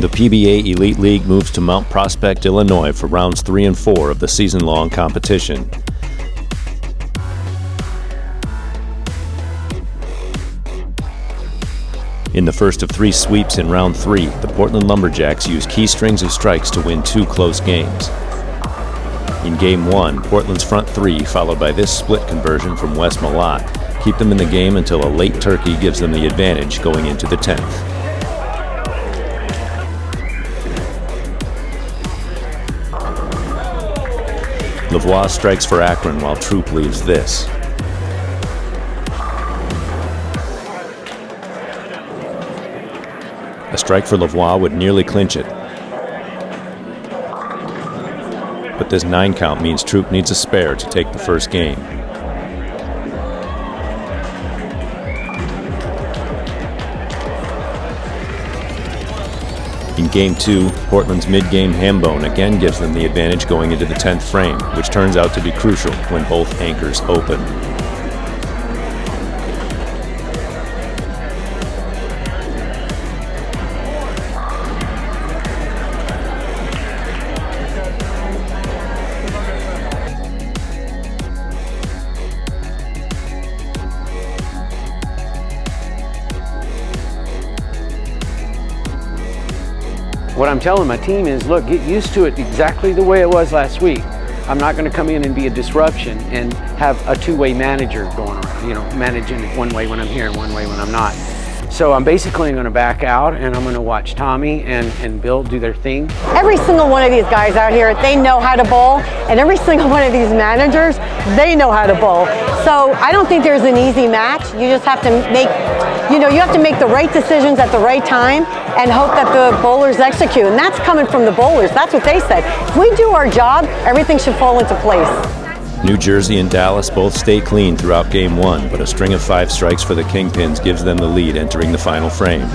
The PBA Elite League moves to Mount Prospect, Illinois for rounds 3 and 4 of the season-long competition. In the first of 3 sweeps in round 3, the Portland Lumberjacks used key strings of strikes to win 2 close games. In Game 1, Portland's front 3, followed by this split conversion from Wes Malott, keep them in the game until a late turkey gives them the advantage going into the 10th. Lavoie strikes for Akon while Troop leaves this. A strike for Lavoie would nearly clinch it. But this 9 count means Troop needs a spare to take the first game. In Game 2, Portland's mid-game hambone again gives them the advantage going into the 10th frame, which turns out to be crucial when both anchors open. What I'm telling my team is, look, get used to it exactly the way it was last week. I'm not going to come in and be a disruption and have a two-way manager going around, managing it one way when I'm here and one way when I'm not. So I'm basically going to back out and I'm going to watch Tommy and Bill do their thing. Every single one of these guys out here, they know how to bowl, and every single one of these managers, they know how to bowl. So I don't think there's an easy match. You just have to make, you have to make the right decisions at the right time and hope that the bowlers execute. And that's coming from the bowlers. That's what they said. If we do our job, everything should fall into place. New Jersey and Dallas both stay clean throughout Game 1, but a string of 5 strikes for the Kingpins gives them the lead entering the final frame.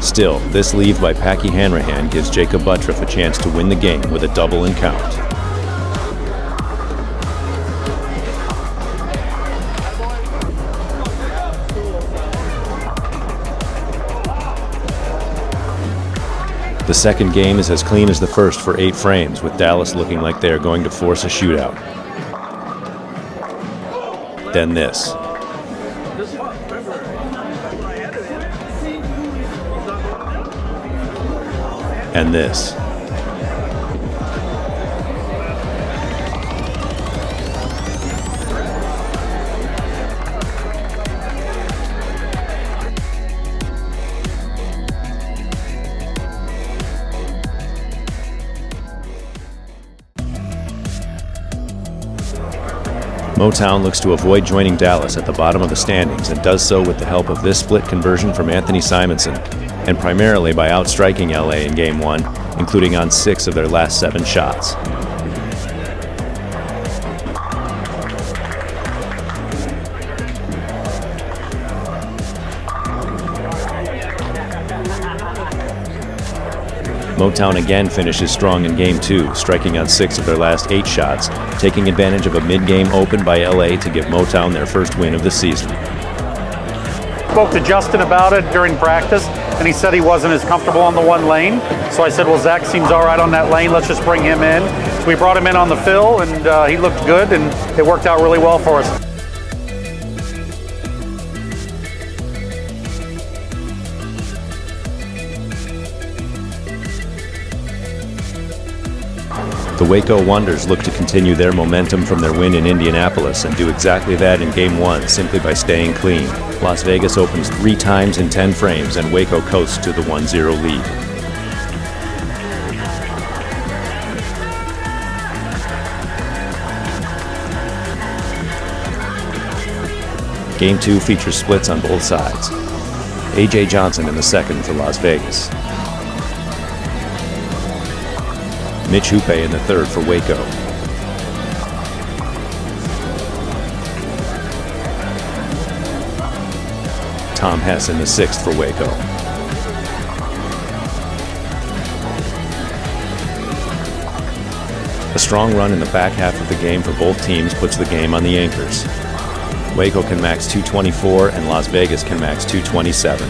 Still, this leave by Packy Hanrahan gives Jacob Buttriff a chance to win the game with a double and count. The second game is as clean as the first for 8 frames, with Dallas looking like they are going to force a shootout. Then this. And this. Motown looks to avoid joining Dallas at the bottom of the standings and does so with the help of this split conversion from Anthony Simonson, and primarily by outstriking LA in Game 1, including on 6 of their last 7 shots. Motown again finishes strong in Game 2, striking on 6 of their last 8 shots, taking advantage of a mid-game open by LA to give Motown their first win of the season. Spoke to Justin about it during practice, and he said he wasn't as comfortable on the one lane. So I said, well, Zach seems all right on that lane. Let's just bring him in. So we brought him in on the fill, and he looked good, and it worked out really well for us. The Waco Wonders look to continue their momentum from their win in Indianapolis and do exactly that in Game 1 simply by staying clean. Las Vegas opens 3 times in 10 frames and Waco coasts to the 1-0 lead. Game 2 features splits on both sides. A.J. Johnson in the second for Las Vegas. Mitch Hoope in the third for Waco. Tom Hess in the sixth for Waco. A strong run in the back half of the game for both teams puts the game on the anchors. Waco can max 224 and Las Vegas can max 227.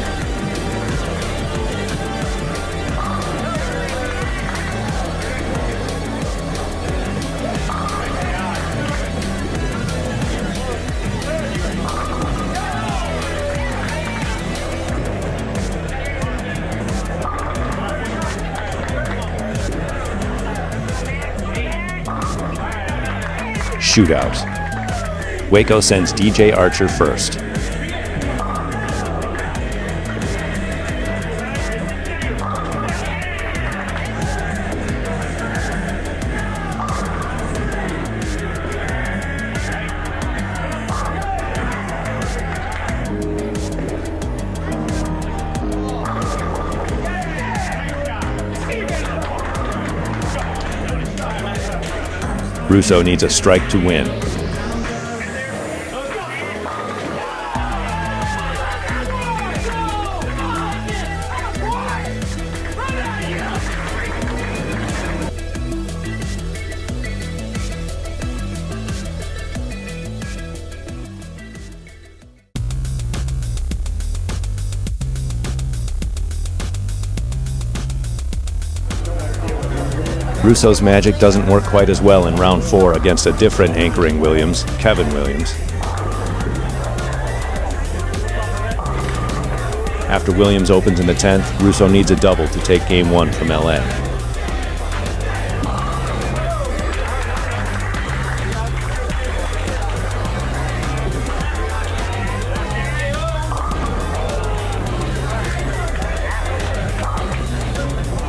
Shootout. Waco sends DJ Archer first. Russo needs a strike to win. Russo's magic doesn't work quite as well in round 4 against a different anchoring Williams, Kevin Williams. After Williams opens in the 10th, Russo needs a double to take game 1 from LA.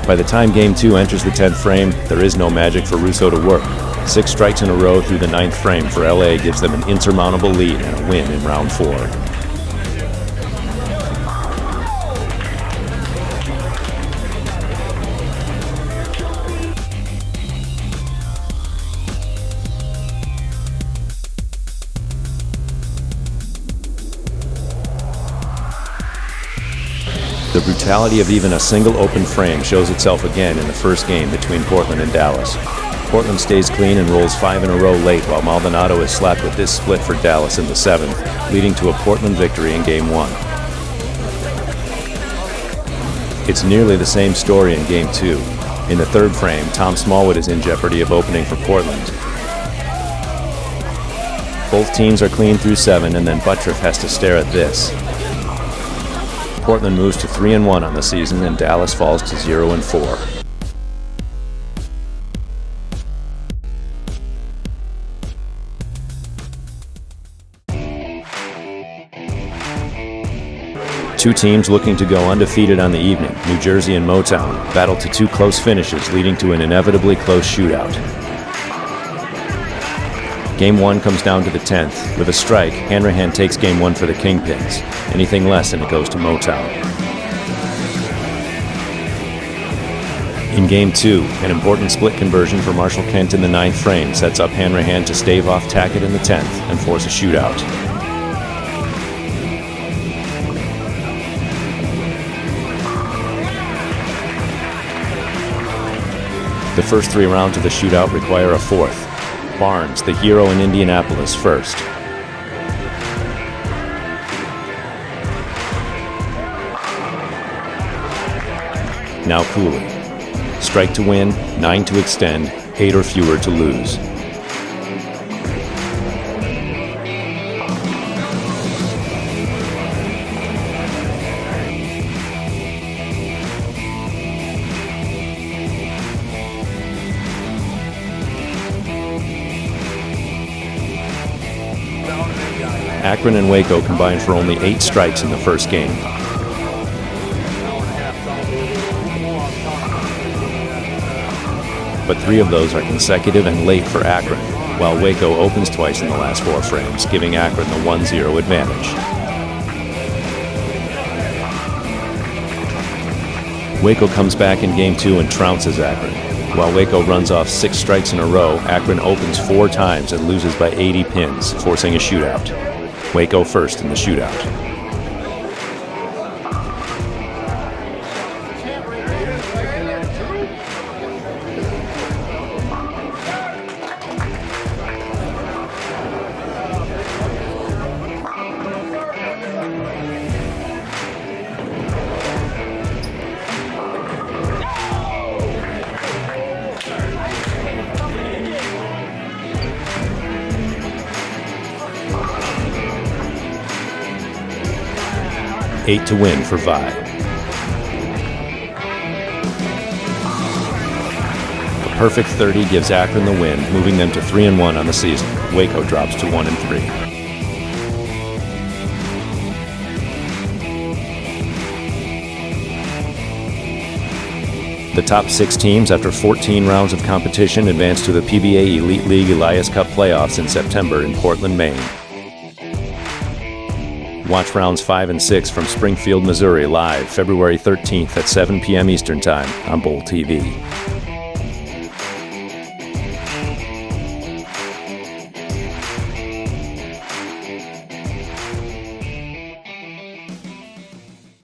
By the time game 2 enters the 10th frame, there is no magic for Russo to work. 6 strikes in a row through the 9th frame for LA gives them an insurmountable lead and a win in round 4. The brutality of even a single open frame shows itself again in the first game between Portland and Dallas. Portland stays clean and rolls 5 in a row late, while Maldonado is slapped with this split for Dallas in the 7th, leading to a Portland victory in game 1. It's nearly the same story in game 2. In the 3rd frame, Tom Smallwood is in jeopardy of opening for Portland. Both teams are clean through 7, and then Buttriff has to stare at this. Portland moves to 3-1 on the season, and Dallas falls to 0-4. Two teams looking to go undefeated on the evening, New Jersey and Motown, battle to 2 close finishes, leading to an inevitably close shootout. Game 1 comes down to the 10th. With a strike, Hanrahan takes game 1 for the Kingpins. Anything less and it goes to Motown. In game 2, an important split conversion for Marshall Kent in the 9th frame sets up Hanrahan to stave off Tackett in the 10th and force a shootout. The first 3 rounds of the shootout require a 4th. Barnes, the hero in Indianapolis, first. Now Cooley. Strike to win, 9 to extend, 8 or fewer to lose. Akron and Waco combined for only 8 strikes in the first game. But 3 of those are consecutive and late for Akron, while Waco opens twice in the last 4 frames, giving Akron the 1-0 advantage. Waco comes back in game 2 and trounces Akron. While Waco runs off 6 strikes in a row, Akron opens 4 times and loses by 80 pins, forcing a shootout. Waco first in the shootout. 8 to win for Vi. A perfect 30 gives Akron the win, moving them to 3-1 on the season. Waco drops to 1-3. The top 6 teams, after 14 rounds of competition, advance to the PBA Elite League Elias Cup playoffs in September in Portland, Maine. Watch rounds 5 and 6 from Springfield, Missouri live February 13th at 7 p.m. Eastern Time on BowlTV.